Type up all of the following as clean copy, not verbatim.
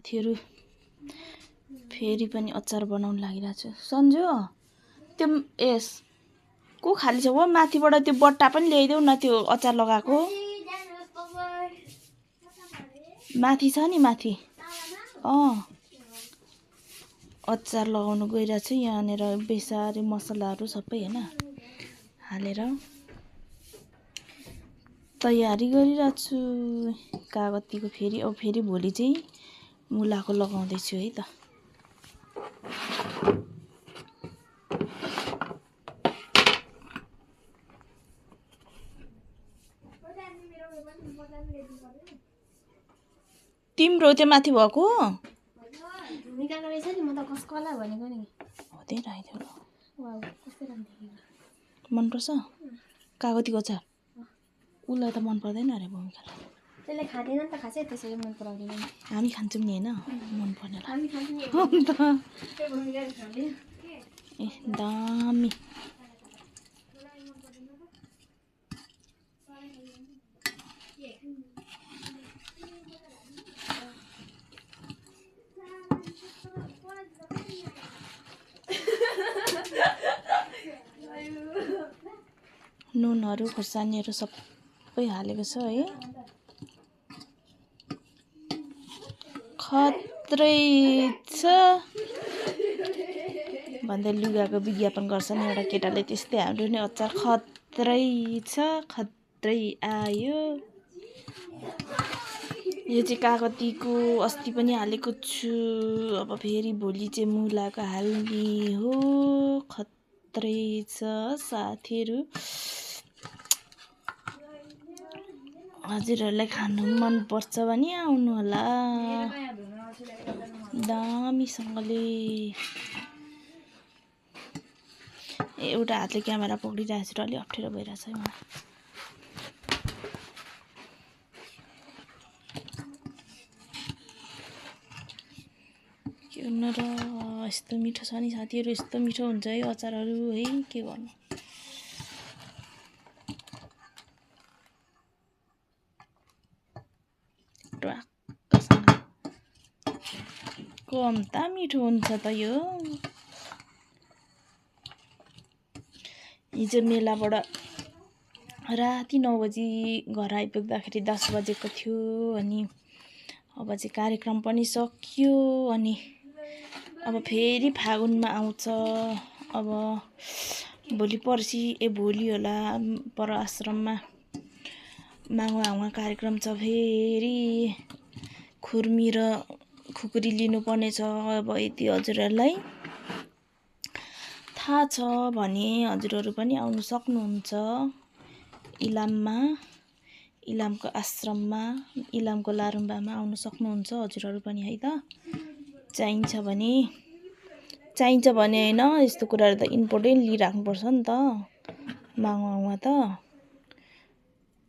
थिरु फेरि पनि अचार बनाउन लागिरहेको छु। सन्जु त्यो एस को खाली छ हो माथिबाट त्यो बट्टा पनि ल्याइदेऊ न त्यो अचार लगाएको माथि छ नि माथि अचार लगाउन गइरहेको छु यहाँनिर बेसारी मसलाहरू सबै हैन हालेर तयारी गरिरहेको छु कागतीको फेरि अब फेरि भोलि चाहिँ मुलाको लगाउँदै छु है त। तिम्रो त्यो माथि भएको भूमिकाको रहेछ नि म त कसकोलाई भनेको नि हो त्यही राख्यो ल वाउ कस्तो राम्रो मनपर्छ कागतीको अचार उसलाई त मन पर्दैन अरे भूमिकालाई त्यसले खाँदैन नि त खासै त्यसैले मन पराउँदैन हामी खान्छौँ नि हैन मन पर्ने हामी खान्छौँ नि त्यो भूमिकाले खाँदैन ए दामी नुनहरू खोर्सानीहरू सबै हालेको छ है खत्रै छ भन्दै लुगाको विज्ञापन गर्छ नि एउटा केटाले त्यस्तै हाम्रो नि अचार खत्रै छ खत्रै आयो यो चाहिँ कागतीको अस्ति पनि हालेको छु अब फेरि भोलि चाहिँ मुलाको हाल्ने हो खत्रै छ साथीहरू हजुरहरूलाई खानु मन पर्छ भने आउनु होला दामीसँगले एउटा हातले क्यामेरा पक्रिरहेको छु र अलि अप्ठ्यारो भइरहेछ है मलाई के गर्नु र यस्तो मिठो छ नि साथीहरू यस्तो मिठो हुन्छ है अचारहरू है के गर्नु कम्ता मिठो हुन्छ त यो हिजो मेलाबाट राति 9 बजी घर आइपुग्दाखेरि 10 बजेको थियो अनि अब चाहिँ कार्यक्रम पनि सकियो अनि अब फेरि फागुनमा आउँछ अब भोलि पर्सि भोलि होला पर आश्रममा माङवा कार्यक्रम छ फेरि खुर्मी र खुकुरी लिनुपर्ने छ अब यति हजुरहरूलाई थाहा छ भने हजुरहरू पनि आउनु सक्नुहुन्छ इलाममा इलामको आश्रममा इलामको लारुम्बामा आउनु सक्नुहुन्छ हजुरहरू पनि है त चाहिन्छ भने हैन यस्तो कुराहरू त इम्पोर्टेन्ट लिइराख्नुपर्छ नि त माङवामा त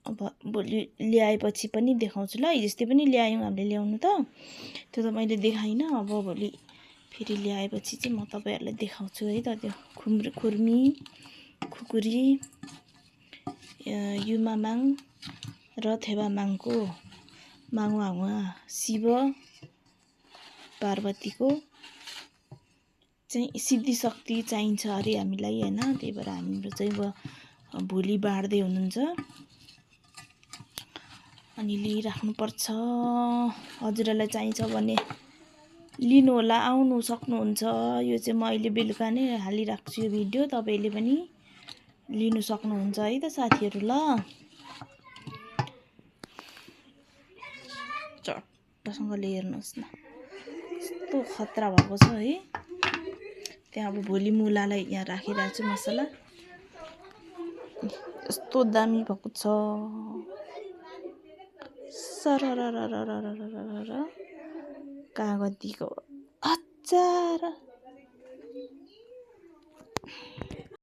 अब भोलि ल्याएपछि पनि देखाउँछु ल हिजोस्ति पनि ल्यायौँ हामीले ल्याउनु त त्यो त मैले देखाइनँ अब भोलि फेरि ल्याएपछि चाहिँ म तपाईँहरूलाई देखाउँछु है त त्यो खुर्मी खुकुरी युमामाङ र थेबामाङको माङवा शिव पार्वतीको चाहिँ सिद्धिशक्ति चाहिन्छ अरे हामीलाई हैन त्यही भएर हाम्रो चाहिँ भोलि बाँड्दै हुनुहुन्छ अनि लिइराख्नुपर्छ हजुरहरूलाई चाहिन्छ भने लिनु होला आउनु सक्नुहुन्छ यो चाहिँ म अहिले बेलुका नै हालिराख्छु यो भिडियो तपाईँले पनि लिनु सक्नुहुन्छ है त साथीहरू ल चट्टसँगले हेर्नुहोस् न कस्तो खतरा भएको छ है त्यहाँ अब भोलि मुलालाई यहाँ राखिरहेको छु मसला यस्तो दामी भएको छ सरररररररररर कागतीको अचार